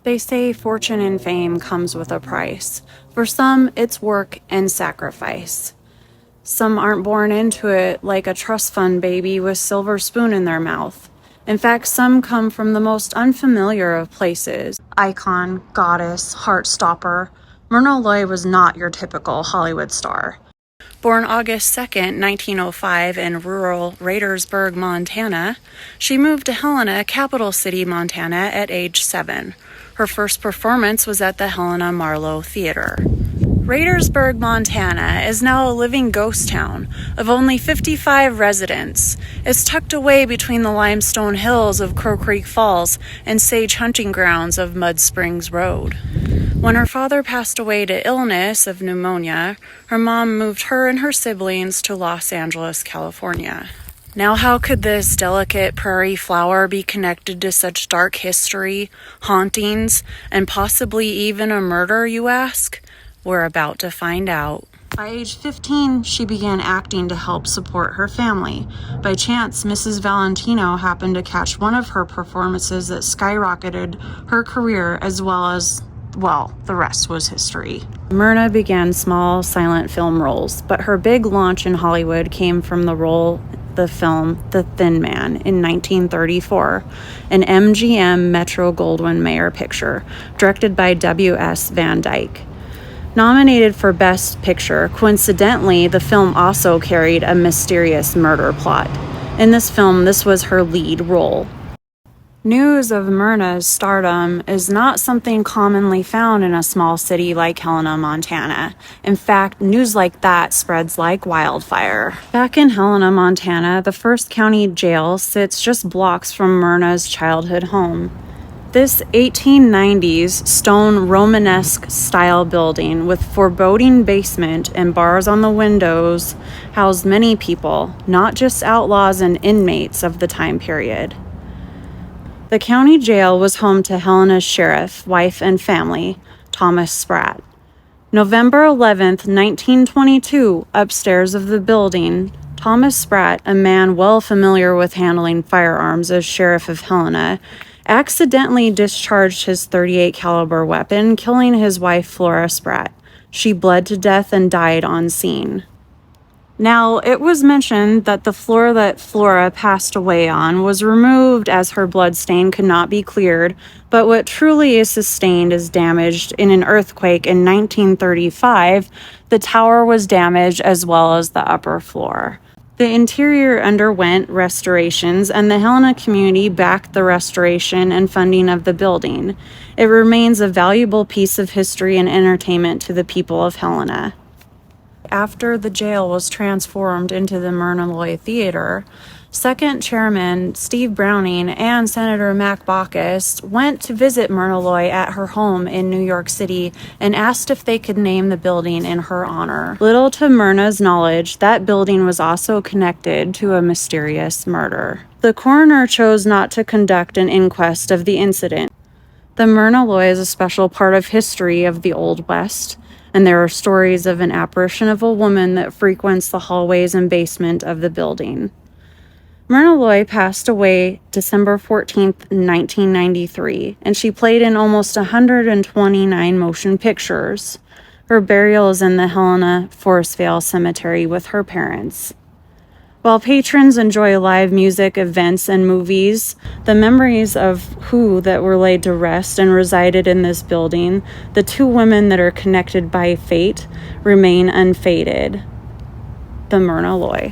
They say fortune and fame comes with a price. For some, it's work and sacrifice. Some aren't born into it like a trust fund baby with silver spoon in their mouth. In fact, some come from the most unfamiliar of places. Icon, goddess, heartstopper, Myrna Loy was not your typical Hollywood star. Born August 2nd, 1905 in rural Radersburg, Montana, she moved to Helena, capital city, Montana at age 7. Her first performance was at the Helena Marlowe Theater. Radersburg, Montana is now a living ghost town of only 55 residents. It's tucked away between the limestone hills of Crow Creek Falls and sage hunting grounds of Mud Springs Road. When her father passed away to illness of pneumonia, her mom moved her and her siblings to Los Angeles, California. Now, how could this delicate prairie flower be connected to such dark history, hauntings, and possibly even a murder, you ask? We're about to find out. By age 15, she began acting to help support her family. By chance, Mrs. Valentino happened to catch one of her performances that skyrocketed her career, as well as, well, the rest was history. Myrna began small, silent film roles, but her big launch in Hollywood came from the film The Thin Man in 1934, an MGM Metro-Goldwyn-Mayer picture, directed by W.S. Van Dyke. Nominated for Best Picture, coincidentally, the film also carried a mysterious murder plot. In this film, this was her lead role. News of Myrna's stardom is not something commonly found in a small city like Helena, Montana. In fact, news like that spreads like wildfire. Back in Helena, Montana, the First County Jail sits just blocks from Myrna's childhood home. This 1890s stone Romanesque style building with foreboding basement and bars on the windows housed many people, not just outlaws and inmates of the time period. The county jail was home to Helena's sheriff, wife, and family, Thomas Spratt. November 11th, 1922, upstairs of the building, Thomas Spratt, a man well familiar with handling firearms as sheriff of Helena, accidentally discharged his .38 caliber weapon, killing his wife Flora Spratt. She bled to death and died on scene. Now, it was mentioned that the floor that Flora passed away on was removed as her blood stain could not be cleared, but what truly is sustained is damaged in an earthquake in 1935. The tower was damaged as well as the upper floor. The interior underwent restorations, and the Helena community backed the restoration and funding of the building. It remains a valuable piece of history and entertainment to the people of Helena. After the jail was transformed into the Myrna Loy Theater, second chairman Steve Browning and Senator Mac Baucus went to visit Myrna Loy at her home in New York City and asked if they could name the building in her honor. Little to Myrna's knowledge, that building was also connected to a mysterious murder. The coroner chose not to conduct an inquest of the incident. The Myrna Loy is a special part of history of the Old West, and there are stories of an apparition of a woman that frequents the hallways and basement of the building. Myrna Loy passed away December 14th, 1993, and she played in almost 129 motion pictures. Her burial is in the Helena Forestvale Cemetery with her parents. While patrons enjoy live music, events, and movies, the memories of who that were laid to rest and resided in this building, the two women that are connected by fate, remain unfaded. The Myrna Loy.